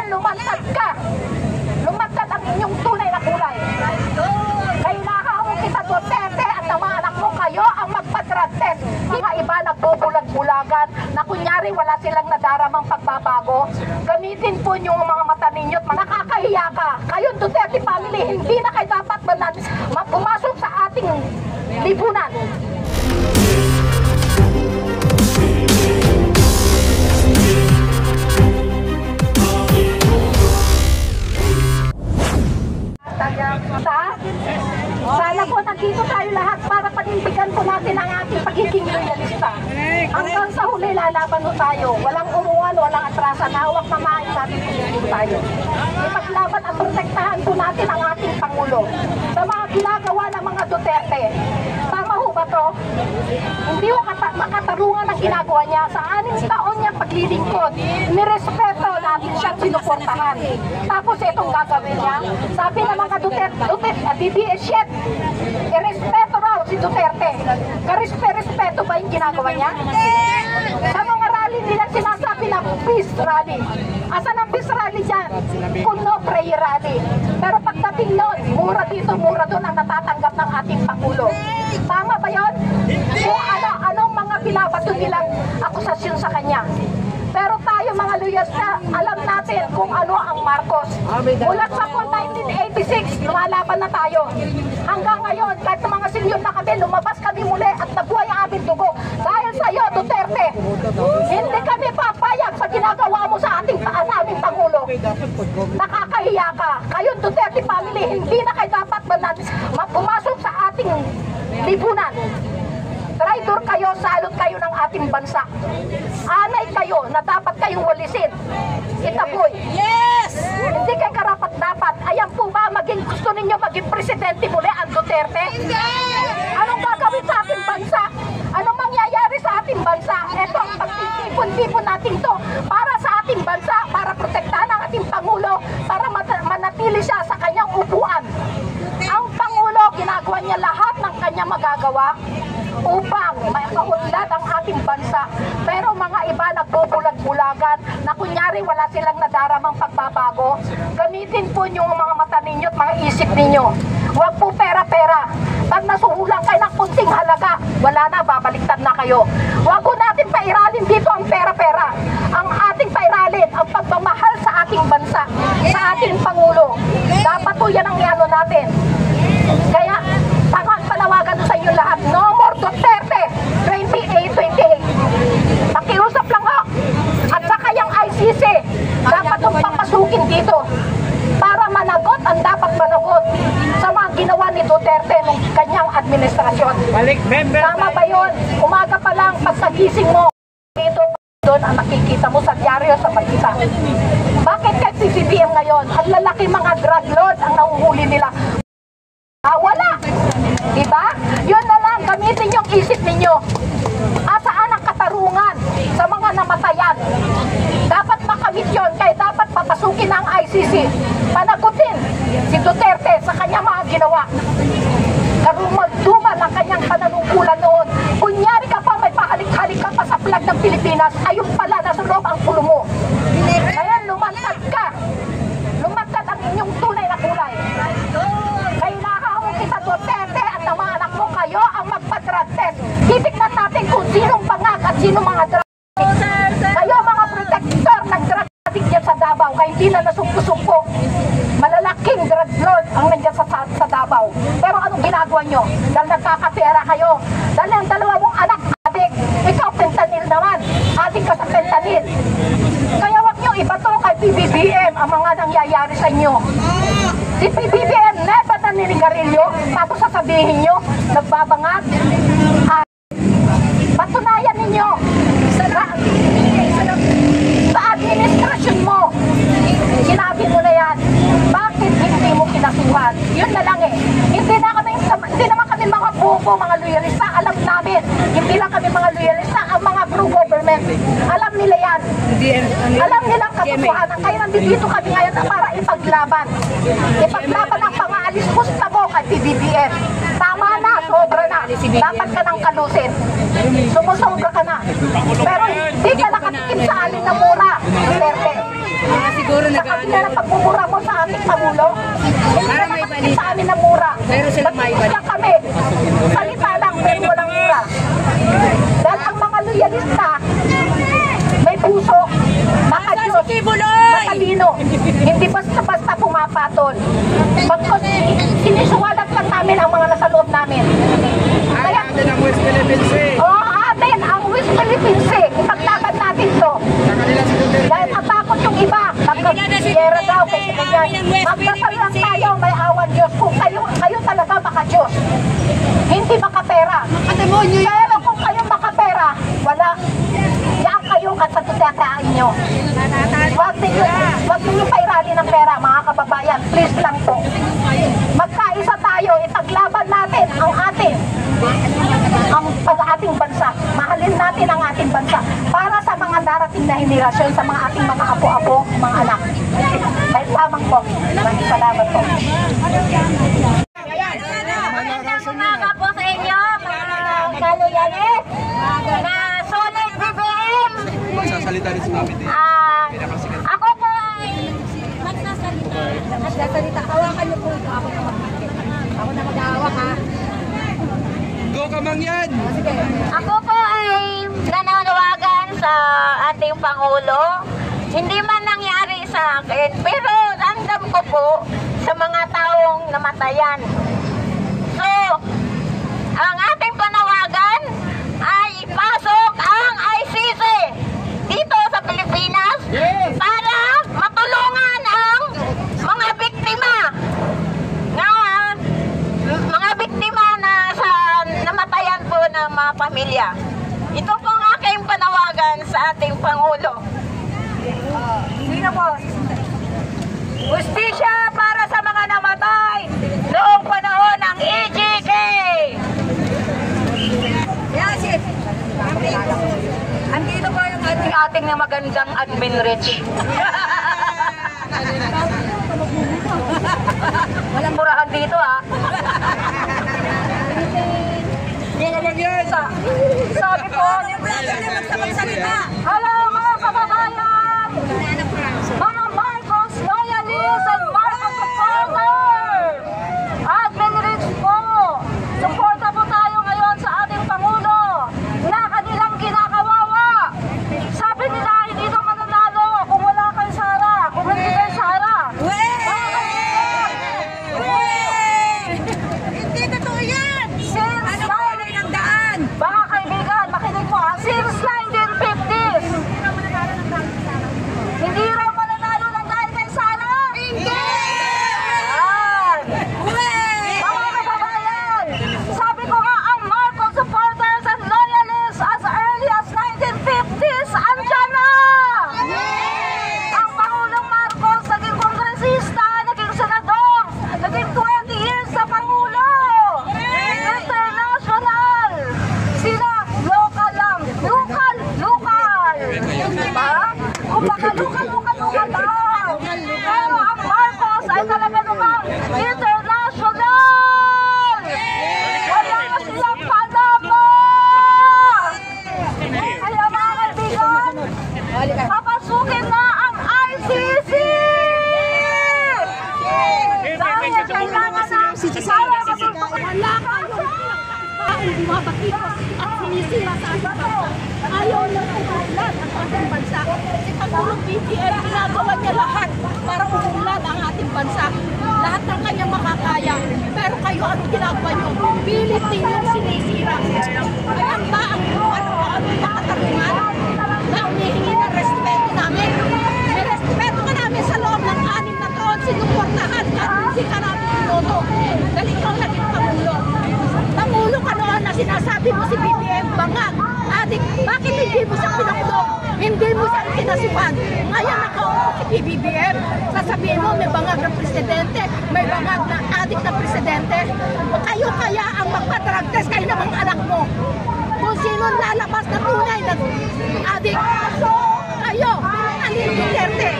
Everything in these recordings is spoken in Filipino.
lumantad ka. Lumantad ang inyong tunay na kulay. Kailangan kita Duterte at ang mga anak mo, kayo ang magpa-drug test. Mga iba nagbubulag-bulagan na kunyari wala silang nadaramang pagbabago. Gamitin po yung mga mata ninyo at nakakahiya ka. Kayo Duterte family, hindi na kayo dapat pumasok sa ating lipunan. Sana po nandito tayo lahat para panindigan po natin ang ating pagiging loyalista. Hanggang sa huli lalaban po tayo. Walang uruan, walang atrasan. Hawak na maayos natin po tayo. Ipaglaban at protektahan po natin ang ating Pangulo. Sa mga ginagawa ng mga Duterte, tama ho ba to? Hindi ho makatarungan ang ginagawa niya. Sa 6 taon niya paglilingkod, nirespeto natin siyang sinuportahan. Tapos itong gagawin niya, sabi ng mga Duterte, DDS shit, irespeto raw si Duterte. Karespeto ba yung ginagawa niya? Sa mga rally nila sinasabi na peace rally. Asan ang peace rally dyan? Kung no prayer rally. Pero pagdating nun, mura dito, mura doon ang natatanggap ng ating Pangulo. Tama ba yun? Kung anong mga binabato nilang akusasyon sa kanya. Pero tayo mga loyalista, alam natin kung ano ang Marcos. Mula sa 1986, lumalaban na tayo. Hanggang ngayon, kahit sa mga silyon na kami, lumabas kami muli at nabuhay ang aming dugo. Dahil sa iyo, Duterte, hindi kami papayag sa ginagawa mo sa aming Pangulo. Nakakahiya ka. Kayo, Duterte family, hindi na kayo dapat pumasok sa ating lipunan. Traitor kayo, salot kayo ng ating bansa. Anay kayo na dapat kayong walisin. Itaboy. Yes! Hindi kayo karapat-dapat. Ayan po ba, gusto ninyo maging presidente muli ang Duterte? Anong gagawin sa ating bansa? Anong mangyayari sa ating bansa? Ito ang pagtitipon-tipon natin to para sa ating bansa, para protektahan ang ating Pangulo, para manatili siya sa kanyang upuan. Ang Pangulo, ginagawa niya lahat ng kanyang magagawa upang makaunlad ang ating bansa. Pero mga iba nagbubulag-bulagan na kunyari wala silang nadaramang pagbabago. Gamitin po yung mga mata ninyo at mga isip ninyo. Huwag po pera-pera. Pag nasuhulang kayo ng kunting halaga, wala na, babaliktad na kayo. Huwag po natin pairalin dito ang pera-pera. Ang ating pairalin, ang pagmamahal sa ating bansa, sa ating Pangulo. Dapat po yan ang iano natin. Kaya, panawagan sa inyo lahat, no more Duterte 28-28. Pakiusap lang ho. At saka yung ICC, dapat yung papasukin dito para managot ang dapat managot sa mga ginawa ni Duterte nung kanyang administrasyon. Tama ba yun? Umaga pa lang, pagkagising mo, dito doon ang nakikita mo sa dyaryo sa balita. Bakit kay CCTM ngayon? Ang lalaki mga drug lords ang nahuhuli nila. Wala. Diba? Yun na lang, gamitin yung isip ninyo. Asaan ang katarungan sa mga namatayan? Dapat makamit yun, kaya dapat papasukin ang ICC. Panagutin si Duterte sa kanyang mga ginawa. Karumag-duman ang kanyang pananungkulan noon. Kunyari ka pa, may pahalik-halik ka pa sa flag ng Pilipinas, ayun pala, nasa loob ang pulo mo. Kaya lumantad ka. Lumantad ang inyong tunay na kulay. Kita Duterte at ang mga anak mo, kayo ang magpa-drug test. Titignan natin kung sinong bangag at sinong mga drug test. Kayo mga protector ng drug addict dyan sa Davao, kaya hindi na nasumpo-sumpo. Malalaking drug lord ang nandiyan sa Davao. Pero anong ginagawa nyo? Dahil nagkakapera kayo. Dahil ang dalawa mong anak, addict. Ikaw, fentanyl naman. Addict ka sa fentanyl. Kaya wag nyo ibato kay PBBM ang mga nangyayari sa inyo. Si PBBM never na niligarilyo, tapos sasabihin nyo, nagbabangag. Patunayan ninyo sa administrasyon mo. Sinabi mo na yan, bakit hindi mo kinasuhan? Yun na lang eh. Hindi naman kami mga bobo, mga loyalista. Alam namin, hindi lang kami mga loyalista, ang mga pro-government. Alam nila yan. Alam nilang katotohanan. Kaya nandito kami ngayon para ipaglaban. Ipaglaban ang pang-aalis pusta mo kay PBBM. Tama na, sobra na. Dapat ka nang kalusin. Sumusobra ka na. Pero hindi ka nakatikim sa alin na mura. Duterte. Siguro Sa kabila ng pagmumura mo sa ating Pangulo. Para may balita. Sa amin na mura. Meron silang may balita. Kami. Salita lang, pero walang mura. Dahil ang mga loyalista, may puso, makadiyos, matalino, hindi basta-basta pumapatol. Pagkos, sinisuwalat lang namin ang mga nasa loob namin. Kaya, Ang West Philippine Sea. atin ang West Philippine Sea. Ipaglaban natin to. Dahil natakot yung iba. Magkasiyera daw kasi ganyan. Magdasal lang tayo, may awan Diyos. Kung kayo talaga makadiyos, hindi makapera. Pero kung kayo makapera, wala. Yan kayong kasatudataan nyo. Huwag ninyo pairali ng pera, mga kababayan. Please lang po. Magkaisa tayo, itaglaban natin ang ating bansa. Mahalin natin ang ating bansa para sa mga darating na henerasyon, sa mga ating mga apo-apo, mga anak. Dahil lamang po. Maraming salamat po. Magandang umaga po sa inyo, mga kaloyalis, na solid BBM. Magsasalita rin sa namin din. Ako po ay magsasalita. Hawakan niyo po ito. Ako na mag-hawak ha. Go Kamangyan! Ako po ay nananawagan sa ating Pangulo. Hindi man nangyari sa akin, pero ramdam ko po sa mga taong namatayan. So, ang ating panawagan ay ipasok ang ICC dito sa Pilipinas para matulungan ang mga biktima na sa namatayan po ng mga pamilya. Ito po ang aking panawagan sa ating Pangulo. Sino po? Hustisya para sa mga namatay noong panahon ng EJK. Yes, andito po yung ating na magandang admin rich. Walang murahan dito ah. Go Kamangyan! Sabi po, hello mga kababayan! Mga Marcos loyalists and Marcos supporters! Admin rich po! Suporta po tayo ngayon sa ating Pangulo na kanilang kinakawawa. Sabi nila, hindi ito mananalo kung wala kay Sara, kung hindi kay Sara. Hindi totoo yan! Mga kaibigan, makinig mo ha, since 1950s, hindi raw mananalo ng dahil kay Sara? Hindi! Yan! Mga kababayan, sabi ko nga, ang Marcos supporters and loyalists as early as 1950s, andyan na! Ang Pangulong Marcos, naging kongresista, naging senador, naging 20 years sa Pangulo! International! Sila, local lang. Lokal! Diba? Kung baka lokal lang. Pero ang Marcos ay talaga namang international! Wala silang panama! Kaya mga kaibigan, papasukin na ang ICC! Dahil kailangan na para matulungan. Wala kayo! Ang bumabatikos at sinisira sa ating bansa. Ayaw na umulan ang ating bansa. Si Pangulong BBM, ginagawa niya lahat para umulan ang ating bansa. Lahat ng kanyang makakaya. Pero kayo, ano ginagawa niyo? Pilit ninyong sinisira. Kaya ba ang makatarungan na umihingi ng respeto namin? May respeto ka namin sa loob ng 6 na taon. Sinuportahan at hindi ka namin pinuto. Dahil ikaw naging Pangulo. Pangulo ka noon na sinasabi mo si BBM bangag. Adik, bakit hindi mo siya pinakulong? Hindi mo siya kinasuhan. Ngayon nakaupo si BBM. Sasabihin mo may bangag ng presidente, may bangag na adik na presidente. Kayo kaya ang magpa-drug test kayo namang anak mo. Kung sino lalabas na tunay na adik. Kayo, Alin Duterte.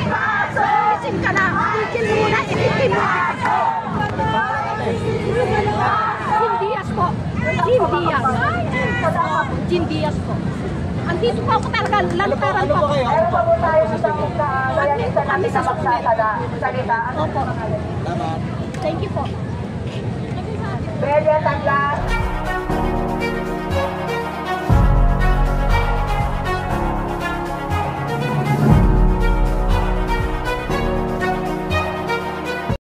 Isin ka na, ikil muna, ipitin mo. Jin Diaz po. Jin Diaz po. Andito po ako talaga, lantaran Ano pa. ba kayo? Meron pa po tayo sa Andito kami sa Sukulit. Salita. Opo. Tama. Thank you po. Media Taglas.